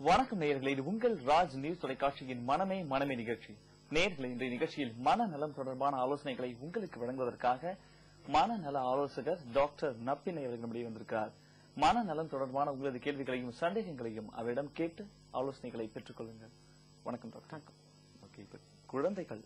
வணக்கம் நேயர்களே, இது உங்கள் ராஜ் நியூஸ் தொலைக்காட்சியின் மனமே மனமே நிகழ்ச்சி. நேயர்களே, இன்றைய நிகழ்ச்சியில் மனநலம் தொடர்பான ஆலோசனைகளை உங்களுக்கு வழங்குவதற்காக மனநல ஆலோசகர் டாக்டர் நப்பினை அவர்கள் நம்முடைய வந்திருக்கிறார். மனநலம் தொடர்பான உங்களது கேள்விகளையும் சந்தேகங்களையும் அவரிடம் கேட்டு ஆலோசனைகளை பெற்றுக் கொள்ளுங்கள். வணக்கம் டாக்டர். ஓகே, இப்ப குழந்தைகள்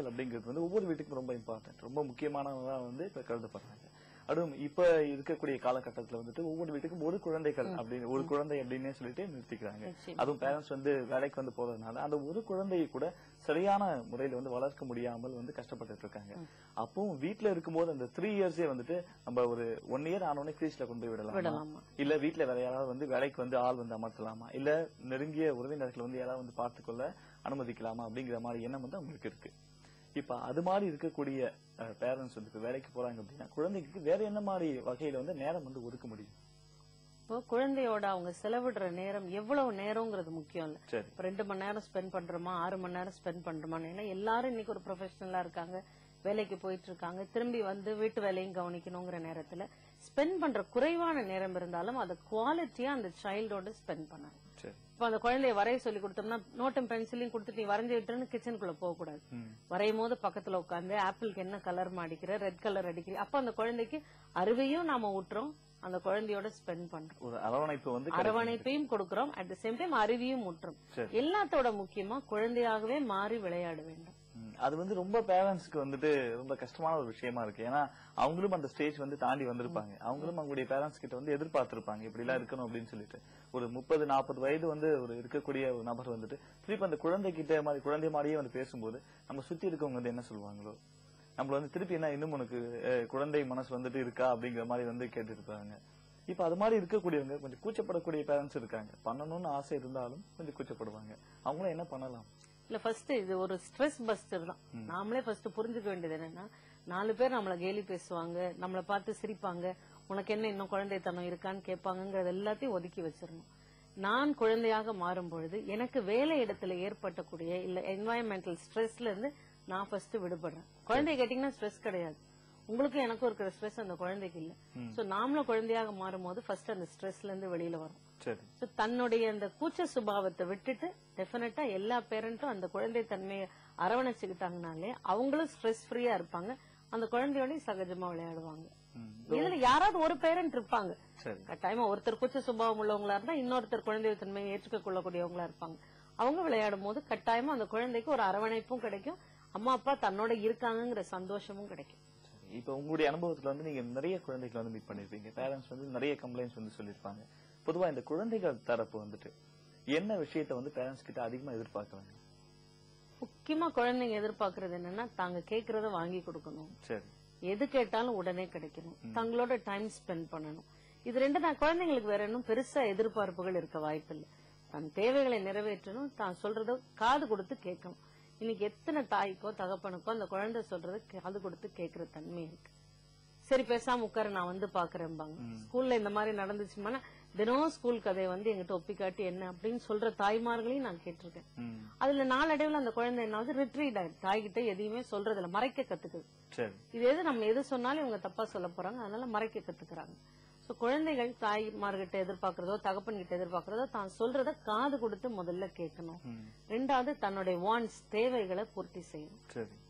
அப்படிங்கிறது வந்து ஒவ்வொரு வீட்டுக்கும் ரொம்ப இம்பார்ட்டன்ட், ரொம்ப முக்கியமானதா வந்து இப்ப கருதப்படுறாங்க. அதுவும் இப்ப இருக்கக்கூடிய காலகட்டத்துல வந்துட்டு ஒவ்வொரு வீட்டுக்கும் ஒரு குழந்தைகள் அப்படின்னு ஒரு குழந்தை அப்படின்னே சொல்லிட்டு நிறுத்திக்கிறாங்க. அதுவும் பேரண்ட்ஸ் வந்து வேலைக்கு வந்து போறதுனால அந்த ஒரு குழந்தையை கூட சரியான முறையில வந்து வளர்க்க முடியாமல் வந்து கஷ்டப்பட்டு இருக்காங்க. அப்பவும் வீட்டுல இருக்கும்போது அந்த 3 இயர்ஸே வந்துட்டு நம்ம ஒரு 1 இயர் ஆனோடனே கிரீஸ்ல கொண்டு போய் விடலாமா, இல்ல வீட்டுல வேற யாராவது வந்து வேலைக்கு வந்து ஆள் வந்து அமர்த்தலாமா, இல்ல நெருங்கிய உறவினர்கள் வந்து யாராவது வந்து பார்த்துக்கொள்ள அனுமதிக்கலாமா அப்படிங்கிற மாதிரி எண்ணம் வந்து அவங்களுக்கு இருக்கு. இப்ப அது மாதிரி இருக்கக்கூடிய பேரண்ட்ஸ் வந்து வேலைக்கு போறாங்க அப்படின்னா குழந்தைக்கு வேற என்ன மாதிரி வகையில வந்து நேரம் வந்து ஒதுக்க முடியும்? இப்போ குழந்தையோட அவங்க செலவிடுற நேரம் எவ்வளவு நேரம்ங்கிறது முக்கியம் இல்ல. 2 மணி நேரம் ஸ்பெண்ட் பண்றோமா, 6 மணி நேரம் ஸ்பெண்ட் பண்றோமான்னு. ஏன்னா எல்லாரும் இன்னைக்கு ஒரு ப்ரொஃபஷனலா இருக்காங்க, வேலைக்கு போயிட்டு இருக்காங்க, திரும்பி வந்து வீட்டு வேலையும் கவனிக்கணுங்கிற நேரத்துல ஸ்பெண்ட் பண்ற குறைவான நேரம் இருந்தாலும் அதை குவாலிட்டியா அந்த சைல்டோட ஸ்பெண்ட் பண்ணணும். இப்ப அந்த குழந்தைய வரைய சொல்லி கொடுத்தோம்னா நோட்டும் பென்சிலையும் கொடுத்துட்டு நீ வரைஞ்சு விட்டுன்னு கிச்சனுக்குள்ள போக கூடாது. வரையும் போது பக்கத்துல உட்காந்து ஆப்பிளுக்கு என்ன கலர் அடிக்கிற, ரெட் கலர் அடிக்கிற, அப்ப அந்த குழந்தைக்கு அறிவையும் நாம ஊட்டுறோம், அந்த குழந்தையோட ஸ்பெண்ட் பண்றோம், அரவணைப்பையும் கொடுக்கிறோம், அட் த சேம் டைம் அறிவையும் ஊட்டுறோம். எல்லாத்தோட முக்கியமா குழந்தையாகவே மாறி விளையாட வேண்டும். அது வந்து ரொம்ப பேரண்ட்ஸ்க்கு வந்துட்டு ரொம்ப கஷ்டமான ஒரு விஷயமா இருக்கு. ஏன்னா அவங்களும் அந்த ஸ்டேஜ் வந்து தாண்டி வந்திருப்பாங்க. அவங்களும் அவங்களுடைய பேரண்ட்ஸ் கிட்ட வந்து எதிர்பார்த்திருப்பாங்க இப்படி எல்லாம் இருக்கணும் அப்படின்னு சொல்லிட்டு. ஒரு 30-40 வயது வந்து ஒரு இருக்கக்கூடிய ஒரு நபர் வந்துட்டு திருப்பி அந்த குழந்தை மாதிரியே வந்து பேசும்போது நம்ம சுத்தி இருக்கவங்க வந்து என்ன சொல்லுவாங்களோ, நம்மள வந்து திருப்பி என்ன இன்னும் உனக்கு குழந்தை மனசு வந்துட்டு இருக்கா அப்படிங்கிற மாதிரி வந்து கேட்டு இருப்பாங்க. இப்ப அது மாதிரி இருக்கக்கூடியவங்க கொஞ்சம் கூச்சப்படக்கூடிய பேரண்ட்ஸ் இருக்காங்க. பண்ணணும்னு ஆசை இருந்தாலும் கொஞ்சம் கூச்சப்படுவாங்க. அவங்களும் என்ன பண்ணலாம்? இல்ல, ஃபர்ஸ்ட் இது ஒரு ஸ்ட்ரெஸ் பஸ்டர் தான். நாமளே ஃபர்ஸ்ட் புரிஞ்சுக்க வேண்டியது என்னன்னா, 4 பேர் நம்மள கேலி பேசுவாங்க, நம்மள பார்த்து சிரிப்பாங்க, உனக்கு என்ன இன்னும் குழந்தைத்தனம் இருக்கான்னு கேட்பாங்கிறது எல்லாத்தையும் ஒதுக்கி வச்சிடணும். நான் குழந்தையாக மாறும் பொழுது எனக்கு வேலை இடத்துல ஏற்பட்டக்கூடிய இல்ல என்வாயன்மெண்டல் ஸ்ட்ரெஸ்ல இருந்து நான் ஃபர்ஸ்ட் விடுபடுறேன். குழந்தைய கேட்டீங்கன்னா ஸ்ட்ரெஸ் கிடையாது, உங்களுக்கும் எனக்கும் இருக்கிற ஸ்ட்ரெஸ் அந்த குழந்தைக்கு இல்ல. சோ நாமளும் குழந்தையாக மாறும் போது ஃபர்ஸ்ட் அந்த ஸ்ட்ரெஸ்ல இருந்து வெளியில வரும். தன்னுடைய அந்த கூச்ச சுபாவத்தை விட்டுட்டு டெஃபினட்டா எல்லா பேரண்ட்டும் அந்த குழந்தை தன்மையை அரவணைச்சுக்கிட்டாங்கனாலே அவங்களும் ஸ்ட்ரெஸ் ஃப்ரீயா இருப்பாங்க, அந்த குழந்தையோட சகஜமா விளையாடுவாங்க. இதுல யாராவது ஒரு பேரண்ட் இருப்பாங்க, கட்டாயமா ஒருத்தர் கூச்ச சுபாவம் உள்ளவங்களா இருந்தா இன்னொருத்தர் குழந்தை தன்மையை ஏற்றுக்க கொள்ளக்கூடியவங்களா இருப்பாங்க. அவங்க விளையாடும் போது கட்டாயமா அந்த குழந்தைக்கு ஒரு அரவணைப்பும் கிடைக்கும், அம்மா அப்பா தன்னோட இருக்காங்கிற சந்தோஷமும் கிடைக்கும். இப்ப உங்களுடைய அனுபவத்துல வந்து நீங்க நிறைய குழந்தைகளை வந்து மீட் பண்ணிருப்பீங்க. பேரண்ட்ஸ் வந்து நிறைய கம்ப்ளைண்ட்ஸ் வந்து சொல்லிருப்பாங்க. பொதுவா இந்த குழந்தைகள் தரப்பு வந்துட்டு என்ன விஷயத்த வந்து பேரண்ட்ஸ் கிட்ட அதிகமா எதிர்பார்க்கறாங்க? முக்கியமா குழந்தைங்க எதிர்பார்க்கறது என்னன்னா, தாங்க கேக்குறத வாங்கி கொடுக்கணும், எது கேட்டாலும் உடனே கிடைக்கணும், தங்களோட டைம் ஸ்பெண்ட் பண்ணணும். இது 2 தான். குழந்தைங்களுக்கு வேற இன்னும் பெருசா எதிர்பார்ப்புகள் இருக்க வாய்ப்பில்லை. தன் தேவைகளை நிறைவேற்றணும், தான் சொல்றத காது கொடுத்து கேட்கணும். இன்னைக்கு எத்தனை தாய்க்கோ தகப்பனுக்கோ அந்த குழந்தை சொல்றது காது கொடுத்து கேட்கிற தன்மை இருக்கு. சரி பேசாம உட்கார, நான் வந்து பாக்குறேன்பாங்க. ஸ்கூல்ல இந்த மாதிரி நடந்துச்சுன்னா தினம் ஸ்கூல் கதையை வந்து எங்கிட்ட ஒப்பி காட்டி என்ன அப்படின்னு சொல்ற தாய்மார்களையும் நான் கேட்டிருக்கேன். அதுல நாளடைவுல அந்த குழந்தை என்னாவது ரிட்ரீட் ஆயிடுது, தாய்கிட்ட எதையுமே சொல்றதில்ல, மறைக்க கத்துக்குது. இது எது நம்ம எது சொன்னாலும் இவங்க தப்பா சொல்ல போறாங்க, அதனால மறைக்க கத்துக்கிறாங்க. சோ குழந்தைகள் தாய்மார்கிட்ட எதிர்பார்க்கறதோ தகப்பன் கிட்ட எதிர்பார்க்கறதோ தான் சொல்றத காது கொடுத்து முதல்ல கேட்கணும். 2வது தன்னுடைய வாண்ட்ஸ் தேவைகளை பூர்த்தி செய்யணும்,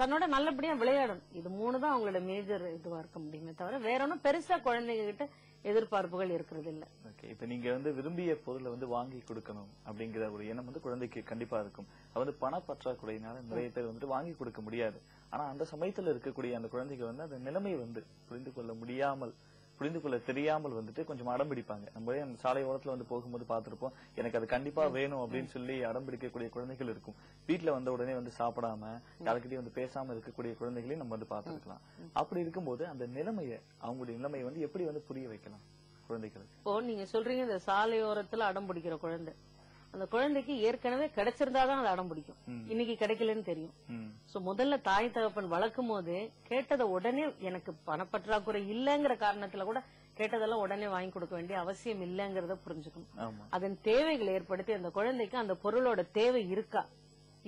தன்னோட நல்லபடியா விளையாடணும். இது 3 தான் அவங்களோட மேஜர் இதுவா இருக்க முடியுமே தவிர வேற ஒன்னும் பெருசா குழந்தைங்க கிட்ட எதிர்பார்ப்புகள் இருக்கிறது இல்ல. இப்ப நீங்க வந்து விரும்பிய பொருளை வந்து வாங்கி கொடுக்கணும் அப்படிங்கிற ஒரு எண்ணம் வந்து குழந்தைக்கு கண்டிப்பா இருக்கும். அது வந்து பண பற்றாக்குறையினால நிறைய பேர் வந்துட்டு வாங்கி கொடுக்க முடியாது. ஆனா அந்த சமயத்துல இருக்கக்கூடிய அந்த குழந்தைக்கு வந்து அந்த நிலைமை வந்து புரிந்து கொள்ள தெரியாமல் வந்துட்டு கொஞ்சம் அடம் பிடிப்பாங்க. நம்ம அந்த சாலை ஓரத்துல வந்து போகும்போது பாத்திருப்போம், எனக்கு அது கண்டிப்பா வேணும் அப்படின்னு சொல்லி அடம் பிடிக்கக்கூடிய குழந்தைகள் இருக்கும். வீட்டுல வந்த உடனே வந்து சாப்பிடாம யாருக்கிட்டையும் வந்து பேசாம இருக்கக்கூடிய குழந்தைகளையும் நம்ம வந்து பாத்துருக்கலாம். அப்படி இருக்கும்போது அந்த அவங்களுடைய நிலைமையை வந்து எப்படி வந்து புரிய வைக்கலாம் குழந்தைகளுக்கு? இப்போ நீங்க சொல்றீங்க இந்த சாலையோரத்துல அடம் பிடிக்கிற குழந்தை, அந்த குழந்தைக்கு ஏற்கனவே கிடைச்சிருந்தாதான் அது அடம் பிடிக்கும், இன்னைக்கு கிடைக்கலன்னு தெரியும். சோ முதல்ல தாய் தகப்பன் வளர்க்கும் போது கேட்டதை உடனே, எனக்கு பணப்பற்றாக்குறை இல்லங்கிற காரணத்துல கூட கேட்டதெல்லாம் உடனே வாங்கி கொடுக்க வேண்டிய அவசியம் இல்லங்கிறத புரிஞ்சுக்கணும். அதன் தேவைகளை ஏற்படுத்தி அந்த குழந்தைக்கு அந்த பொருளோட தேவை இருக்கா,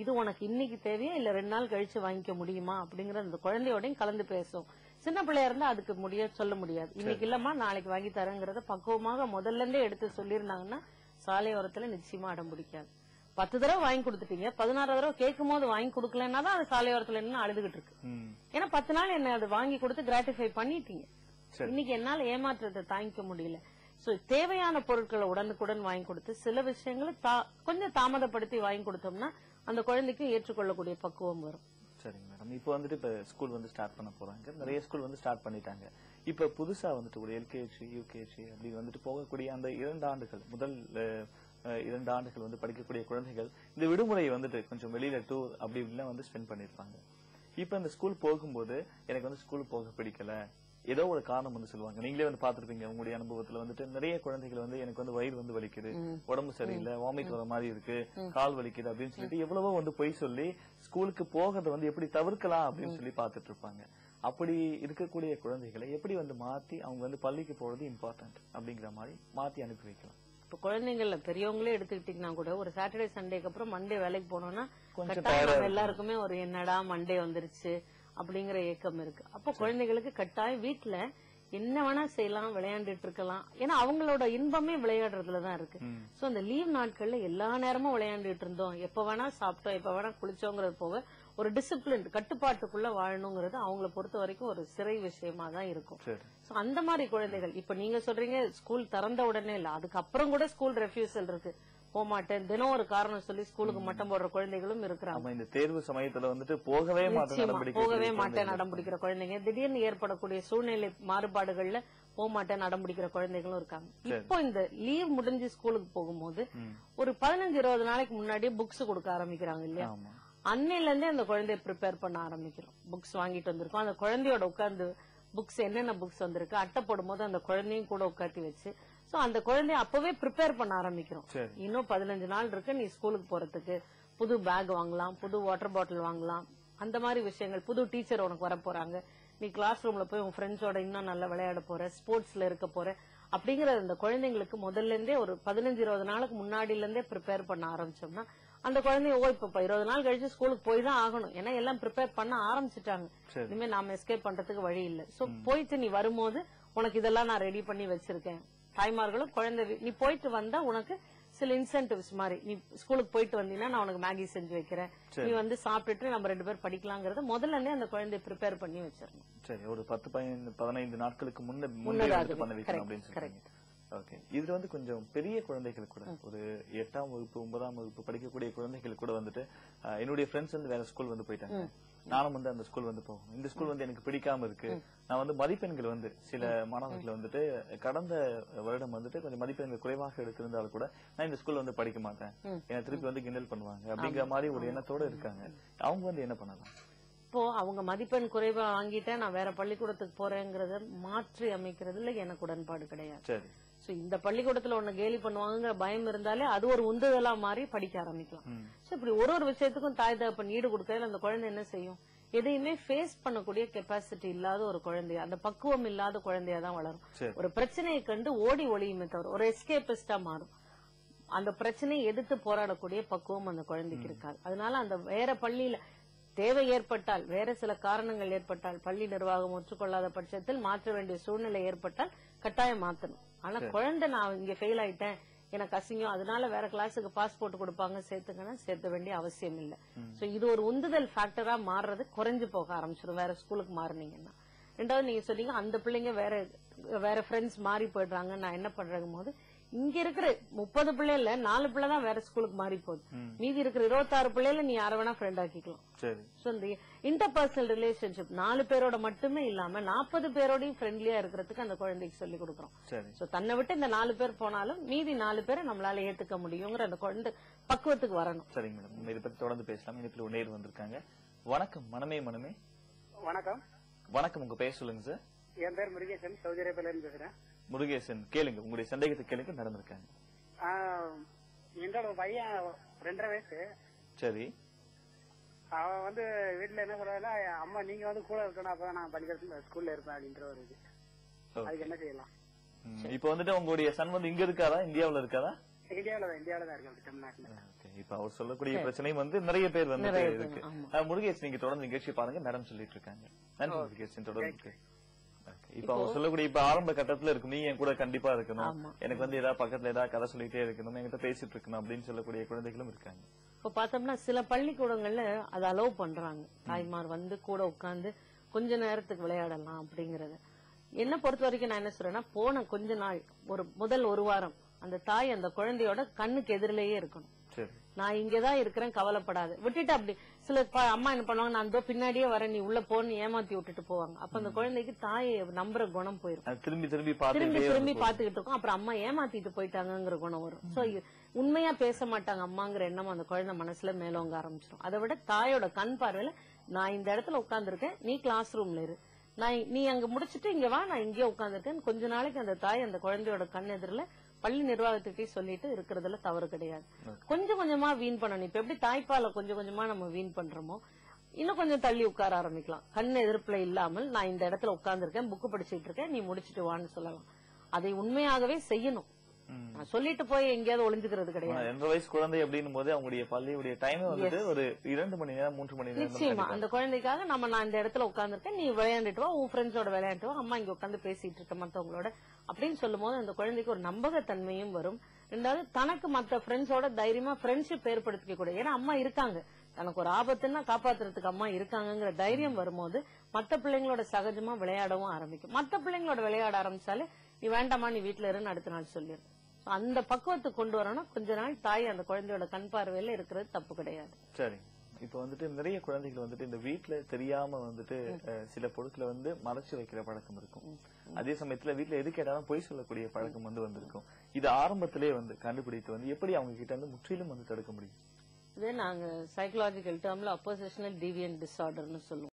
இது உனக்கு இன்னைக்கு தேவையா இல்ல 2 நாள் கழிச்சு வாங்கிக்க முடியுமா அப்படிங்கிற அந்த குழந்தையோடையும் கலந்து பேசும். சின்ன பிள்ளையா இருந்தா அதுக்கு சொல்ல முடியாது. இன்னைக்கு இல்லம்மா நாளைக்கு வாங்கி தரேங்கிறத பக்குவமாக முதல்ல இருந்தே எடுத்து சொல்லியிருந்தாங்கன்னா சாலையோரத்துல நிச்சயமா அடம் பிடிக்காது. 10 தடவை வாங்கி கொடுத்துட்டீங்க, 16 தடவை கேட்கும் போது வாங்கி கொடுக்கலன்னா தான் அது சாலையோரத்துல என்ன அழுதுகிட்டு இருக்கு. ஏன்னா 10 நாள் என்ன அது வாங்கி கொடுத்து கிராட்டிஃபை பண்ணிட்டீங்க. இன்னைக்கு என்னால ஏமாற்றத்தை தாங்கிக்க முடியல. சோ தேவையான பொருட்களை உடனுக்குடன் வாங்கி கொடுத்து சில விஷயங்களை கொஞ்சம் தாமதப்படுத்தி வாங்கி கொடுத்தோம்னா அந்த குழந்தைக்கு ஏற்றுக்கொள்ளக்கூடிய பக்குவம் வரும். சரிங்க மேடம். இப்போ வந்துட்டு இப்ப ஸ்கூல் வந்து ஸ்டார்ட் பண்ண போறாங்க, நிறைய ஸ்கூல் வந்து ஸ்டார்ட் பண்ணிட்டாங்க. இப்ப புதுசா வந்துட்டு ஒரு எல்கேஜி யூகேஜி அப்படி வந்துட்டு போகக்கூடிய அந்த 2 ஆண்டுகள் முதல் 2 ஆண்டுகள் வந்து படிக்கக்கூடிய குழந்தைகள் இந்த விடுமுறையை வந்துட்டு கொஞ்சம் வெளியில டூர் அப்படி இப்படிலாம் வந்து ஸ்பெண்ட் பண்ணிருப்பாங்க. இப்ப இந்த ஸ்கூல் போகும்போது எனக்கு வந்து ஸ்கூல் போக பிடிக்கல, ஏதோ ஒரு காரணம் வந்து சொல்லுவாங்க. நீங்களே வந்து பாத்துருப்பீங்க உங்களுடைய அனுபவத்துல வந்துட்டு நிறைய குழந்தைகள் வந்து எனக்கு வந்து வயிறு வந்து வலிக்குது, உடம்பு சரியில்லை, வாமிட் வர மாதிரி இருக்கு, கால் வலிக்குது அப்படின்னு சொல்லிட்டு எவ்வளவோ வந்து பொய் சொல்லி ஸ்கூலுக்கு போகிறத வந்து எப்படி தவிர்க்கலாம் அப்படின்னு சொல்லி பாத்துட்டு இருப்பாங்க. அப்படி இருக்கக்கூடிய குழந்தைகளை எப்படி வந்து மாத்தி அவங்க வந்து பள்ளிக்கு போறது இம்பார்ட்டன்ட் அப்படிங்கிற மாதிரி மாத்தி அனுப்பி வைக்கலாம். இப்ப குழந்தைங்கள்ல பெரியவங்களே எடுத்துக்கிட்டீங்கன்னா கூட ஒரு சாட்டர்டே சண்டேக்கு அப்புறம் மண்டே வேலைக்கு போனோம்னா கட்டாயம் எல்லாருக்குமே ஒரு என்னடா மண்டே வந்துருச்சு அப்படிங்கிற ஏக்கம் இருக்கு. அப்போ குழந்தைகளுக்கு கட்டாயம் வீட்டுல என்ன வேணா செய்யலாம், விளையாண்டுட்டு இருக்கலாம். ஏன்னா அவங்களோட இன்பமே விளையாடுறதுலதான் இருக்கு. சோ அந்த லீவ் நாட்கள்ல எல்லா நேரமும் விளையாண்டுட்டு இருந்தோம், எப்ப வேணா சாப்பிட்டோம், எப்ப வேணா குளிச்சோங்கிறது போக ஒரு டிசிப்ளின் கட்டுப்பாட்டுக்குள்ள வாழணுங்கிறது அவங்களை பொறுத்த வரைக்கும் ஒரு சிறை விஷயமா தான் இருக்கும். சோ அந்த மாதிரி குழந்தைகள் இப்ப நீங்க சொல்றீங்க ஸ்கூல் திறந்த உடனே இல்ல, அதுக்கப்புறம் கூட ஸ்கூல் ரெஃப்யூசல் இருக்கு, போமாட்டேன் தினம் ஒரு காரணம் சொல்லி ஸ்கூலுக்கு மட்டம் போடுற குழந்தைகளும் இருக்கிறாங்க. இந்த தேர்வு சமயத்துல வந்துட்டு போகவே மாட்டேன் அடம் பிடிக்கிற குழந்தைங்க, திடீர்னு ஏற்படக்கூடிய சூழ்நிலை மாறுபாடுகள்ல போமாட்டேன் அடம் பிடிக்கிற குழந்தைகளும் இருக்காங்க. இப்போ இந்த லீவ் முடிஞ்சு ஸ்கூலுக்கு போகும்போது ஒரு 15-20 நாளைக்கு முன்னாடியே புக்ஸ் கொடுக்க ஆரம்பிக்கிறாங்க இல்லையா, அன்னையில இருந்தே அந்த குழந்தைய ப்ரிப்பேர் பண்ண ஆரம்பிக்கிறோம். புக்ஸ் வாங்கிட்டு வந்திருக்கோம், அந்த குழந்தையோட உட்கார்ந்து புக்ஸ் என்னென்ன புக்ஸ் வந்திருக்கு அட்டை போடும் போது அந்த குழந்தையும் கூட உட்காந்து வச்சு சோ அந்த குழந்தைய அப்பவே ப்ரிப்பேர் பண்ண ஆரம்பிக்கிறோம். இன்னும் 15 நாள் இருக்கு நீ ஸ்கூலுக்கு போறதுக்கு, புது பேக் வாங்கலாம், புது வாட்டர் பாட்டில் வாங்கலாம், அந்த மாதிரி விஷயங்கள், புது டீச்சர் உனக்கு வர போறாங்க, நீ கிளாஸ் ரூம்ல போய் உன் ஃப்ரெண்ட்ஸோட இன்னும் நல்லா விளையாட போற, ஸ்போர்ட்ஸ்ல இருக்க போற அப்படிங்கிற அந்த குழந்தைங்களுக்கு முதல்ல இருந்தே ஒரு 15-20 நாளுக்கு முன்னாடில இருந்தே ப்ரிப்பேர் பண்ண ஆரம்பிச்சோம்னா அந்த குழந்தைய இப்ப 20 நாள் கழிச்சு ஸ்கூலுக்கு போய் தான் ஆகணும், ஏன்னா எல்லாம் ப்ரிப்பேர் பண்ண ஆரம்பிச்சுட்டாங்க, இனிமே நாம எஸ்கேப் பண்றதுக்கு வழி இல்ல. சோ போயிட்டு நீ வரும்போது உனக்கு இதெல்லாம் நான் ரெடி பண்ணி வச்சிருக்கேன். தாய்மார்களும் குழந்தை நீ போயிட்டு வந்தா உனக்கு சில இன்சென்டிவ்ஸ் மாதிரி, நீ ஸ்கூலுக்கு போயிட்டு வந்தீங்கன்னா நான் உனக்கு மேகி செஞ்சு வைக்கிறேன், நீ வந்து சாப்பிட்டுட்டு நம்ம 2 பேரும் படிக்கலாங்கிறத முதல்ல இருந்தே அந்த குழந்தைய ப்ரிப்பேர் பண்ணி வச்சிடணும். சரி, ஒரு 10-15 நாட்களுக்கு முன்னே பண்ண வைக்கணும் அப்படின்னு சொல்றீங்க. ஓகே, இதுல வந்து கொஞ்சம் பெரிய குழந்தைகள் கூட ஒரு 8ஆம் வகுப்பு 9ஆம் வகுப்பு படிக்கக்கூடிய குழந்தைகள் கூட வந்துட்டு என்னுடைய ஃப்ரெண்ட்ஸ் வந்து வேற ஸ்கூல் வந்து போயிட்டாங்க, நானும் வந்து அந்த ஸ்கூல் வந்து போகணும், இந்த ஸ்கூல் வந்து எனக்கு பிடிக்காம இருக்கு, நான் வந்து மதிப்பெண்கள் வந்து சில மாணவர்கள் வந்துட்டு கடந்த வருடம் வந்துட்டு கொஞ்சம் மதிப்பெண்கள் குறைவாக எடுத்திருந்தாலும் கூட நான் இந்த ஸ்கூல்ல வந்து படிக்க மாட்டேன், என்ன திருப்பி வந்து கிண்டல் பண்ணுவாங்க அப்படிங்கிற மாதிரி ஒரு எண்ணத்தோட இருக்காங்க. அவங்க வந்து என்ன பண்ணலாம்? இப்போ அவங்க மதிப்பெண் குறைவா வாங்கிட்டேன் நான் வேற பள்ளிக்கூடத்துக்கு போறேங்கிறத மாற்றி அமைக்கிறதுல எனக்கு உடன்பாடு கிடையாது. சோ இந்த பள்ளிக்கூடத்துல ஒண்ணு கேலி பண்ணுவாங்கிற பயம் இருந்தாலே அது ஒரு உந்துதலா மாறி படிக்க ஆரம்பிக்கலாம். சோ இப்படி ஒரு விஷயத்துக்கும் தாய் தகப்பன் ஈடு கொடுக்கல அந்த குழந்தை என்ன செய்யும், எதையுமே ஃபேஸ் பண்ணக்கூடிய கெப்பாசிட்டி இல்லாத ஒரு குழந்தைய, அந்த பக்குவம் இல்லாத குழந்தையா தான் வளரும். ஒரு பிரச்சனையை கண்டு ஓடி ஒளியுமே தவிர ஒரு எஸ்கேபிஸ்டா மாறும். அந்த பிரச்சனையை எதிர்த்து போராடக்கூடிய பக்குவம் அந்த குழந்தைக்கு இருக்காது. அதனால அந்த வேற பள்ளியில தேவை ஏற்பட்டால், வேற சில காரணங்கள் ஏற்பட்டால், பள்ளி நிர்வாகம் ஒற்றுக்கொள்ளாத பட்சத்தில் மாற்ற வேண்டிய சூழ்நிலை ஏற்பட்டால் கட்டாயம் மாத்தணும். ஆனா குழந்தை நான் இங்க ஃபெயில் ஆயிட்டேன் எனக்கு அசிங்கம் அதனால வேற கிளாஸுக்கு பாஸ்போர்ட் கொடுப்பாங்க சேர்த்துக்கன்னா சேர்த்த வேண்டிய அவசியம் இல்ல. சோ இது ஒரு உந்துதல் ஃபேக்டரா மாறுறது குறைஞ்சு போக ஆரம்பிச்சிடும் வேற ஸ்கூலுக்கு மாறினீங்கன்னா. ரெண்டாவது நீங்க சொன்னீங்க அந்த பிள்ளைங்க வேற ஃப்ரெண்ட்ஸ் மாறி போயிடுறாங்க, நான் என்ன பண்றேங்க போது இங்க இருக்கிற 30 பிள்ளைல 4 பிள்ளை தான் வேற ஸ்கூலுக்கு மாறி போகுது, மீதி இருக்கிற 26 பிள்ளைல நீ யார வேணா ஃப்ரெண்ட் ஆக்கிக்கலாம். சோ இந்த இன்டர்பர்சனல் ரிலேஷன்ஷிப் 4 பேரோட மட்டுமே இல்லாம 40 பேரோடையும் ஃப்ரெண்ட்லியா இருக்கிறதுக்கு அந்த குழந்தைக்கு சொல்லி கொடுக்குறோம். சோ தன்னை விட்டு இந்த 4 பேர் போனாலும் மீதி 4 பேரை நம்மளால ஏத்துக்க முடியுங்கிற அந்த குழந்தை பக்குவத்துக்கு வரணும். சரிங்க மேடம், இதை பத்தி தொடர்ந்து பேசலாம். இனிப்பில் நேர் வந்திருக்காங்க. வணக்கம் மனமே மனமே. வணக்கம். வணக்கம், உங்க பேர் சொல்லுங்க சார். என் பேர் முருகேசன், சவுதி அரேபியால இருந்து பேசுறேன். முருகேசன், கேளுங்க உங்களுடைய சந்தேகத்தை கேளுங்க. நடந்திருக்காங்க. என்னோட பையன் 2.5 வயசு. சரி. அவன் வந்து வீட்டுல என்ன சொல்றாருன்னா, அம்மா நீங்க வந்து கூட இருக்கணும், அப்பதான் நான் படிக்கிறது ஸ்கூல்ல இருப்பேன் அப்படின்ற ஒரு இது. அதுக்கு என்ன செய்யலாம்? இப்ப வந்துட்டு உங்களுடைய சன் வந்து இங்க இருக்காரா, இந்தியாவுல இருக்காரா? இந்தியாவில தான் இருக்கு, தமிழ்நாட்டுல. இப்ப அவர் சொல்லக்கூடிய பிரச்சனையும் வந்து நிறைய பேர் வந்து இருக்கு. முருகேசன், நீங்க தொடர்ந்து நிகழ்ச்சி பாருங்க, மேடம் சொல்லிட்டு இருக்காங்க. நன்றி முருகேசன், தொடர்ந்து இப்ப அவங்க சொல்லக்கூடிய இப்ப ஆரம்ப கட்டத்துல இருக்கும், நீ என் கூட கண்டிப்பா இருக்கணும், ஆமா. எனக்கு வந்து ஏதாவது பக்கத்துல ஏதாவது கதை சொல்லிட்டே இருக்கணும், என்கிட்ட பேசிட்டு இருக்கணும் அப்படின்னு சொல்லக்கூடிய குழந்தைகளும் இருக்காங்க. இப்ப பார்த்தோம்னா சில பள்ளிக்கூடங்கள்ல அதை அலோவ் பண்றாங்க. தாய்மார் வந்து கூட உட்கார்ந்து கொஞ்ச நேரத்துக்கு விளையாடலாம் அப்படிங்கறது. என்ன பொறுத்த வரைக்கும் நான் என்ன சொல்றேன்னா, போன கொஞ்ச நாள் முதல் ஒரு வாரம் அந்த தாய் அந்த குழந்தையோட கண்ணுக்கு எதிரிலேயே இருக்கணும். சரி. நான் இங்கதான் இருக்கிறேன், கவலைப்படாது விட்டுட்டு. அப்படி சில அம்மா என்ன பண்ணுவாங்க, நான் இதோ பின்னாடியே வரேன், நீ உள்ள போன்னு ஏமாத்தி விட்டுட்டு போவாங்க. அப்ப அந்த குழந்தைக்கு தாயை நம்புற குணம் போயிடும். அது திரும்பி திரும்பி திரும்பி பாத்துக்கிட்டு இருக்கும். அப்புறம் அம்மா ஏமாத்திட்டு போயிட்டாங்கிற குணம் வரும். சோ உண்மையா பேச மாட்டாங்க அம்மாங்கிற எண்ணம் அந்த குழந்தை மனசுல மேலோங்க ஆரம்பிச்சிடும். அதை விட தாயோட கண் பார்வையில, நான் இந்த இடத்துல உட்கார்ந்துருக்கேன், நீ கிளாஸ் ரூம்ல இரு, நீ அங்க முடிச்சிட்டு இங்க வா, நான் இங்கே உட்கார்ந்துருக்கேன். கொஞ்ச நாளைக்கு அந்த தாய் அந்த குழந்தையோட கண் எதிரில பள்ளி நிர்வாகத்துக்கிட்டே சொல்லிட்டு இருக்கிறதுல தவறு கிடையாது. கொஞ்சம் கொஞ்சமா வீண் பண்ணணும். இப்ப எப்படி தாய்ப்பால கொஞ்சம் கொஞ்சமா நம்ம வீண் பண்றோமோ, இன்னும் கொஞ்சம் தள்ளி உட்கார ஆரம்பிக்கலாம். கண் எதிர்ப்புல இல்லாமல், நான் இந்த இடத்துல உட்கார்ந்துருக்கேன், புக்கு படிச்சுட்டு இருக்கேன், நீ முடிச்சிட்டு வான்னு சொல்லலாம். அதை உண்மையாகவே செய்யணும். நான் சொல்லிட்டு போய் எங்கேயாவது ஒளிஞ்சுக்கிறது கிடையாது. 2 வயசு குழந்தை அப்படின்னும் போது அவங்களுடைய பள்ளியுடைய டைம் வந்துட்டு ஒரு 2 மணி நேரம் 3 மணி நேரம். நிச்சயமா அந்த குழந்தைக்காக நான் இந்த இடத்துல உட்கார்ந்துருக்கேன், நீ விளையாண்டுட்டு வா, உன் ஃப்ரெண்ட்ஸோட விளையாண்டு வா, அம்மா இங்க உட்காந்து பேசிட்டு இருக்க மத்தவங்களோட அப்படின்னு சொல்லும் போது அந்த குழந்தைக்கு ஒரு நம்பகத்தன்மையும் வரும். ரெண்டாவது, தனக்கு மத்த ஃப்ரெண்ட்ஸோட தைரியமா ஃப்ரெண்ட்ஷிப் ஏற்படுத்திக்க கூடாது. ஏன்னா அம்மா இருக்காங்க, தனக்கு ஒரு ஆபத்துன்னா காப்பாத்துறதுக்கு அம்மா இருக்காங்கிற தைரியம் வரும்போது மத்த பிள்ளைங்களோட சகஜமா விளையாடவும் ஆரம்பிக்கும். மத்த பிள்ளைங்களோட விளையாட ஆரம்பிச்சாலே, நீ வேண்டாமா, நீ வீட்டுல இருன்னு அடுத்த நாள் சொல்லிடு. அந்த பக்குவத்துக்கு கொண்டு வரணும். கொஞ்ச நாள் தாய் அந்த குழந்தையோட கண் பார்வையில இருக்கிறது தப்பு கிடையாது. சரி. இப்ப வந்துட்டு நிறைய குழந்தைகள் வந்துட்டு இந்த வீட்டுல தெரியாம வந்துட்டு சில பொருட்களை வந்து மறைச்சு வைக்கிற பழக்கம் இருக்கும். அதே சமயத்துல வீட்டுல எது கேட்டாலும் பொய் சொல்லக்கூடிய பழக்கம் வந்திருக்கும். இது ஆரம்பத்திலே வந்து கண்டுபிடித்து வந்து எப்படி அவங்க கிட்ட வந்து முற்றிலும் வந்து தடுக்க முடியும்? இதே நாங்க சைக்கலாஜிக்கல் டேர்ம்ல அப்போசிஷனல் டீவியன்ட் டிஸார்டர்னு சொல்லுவோம்.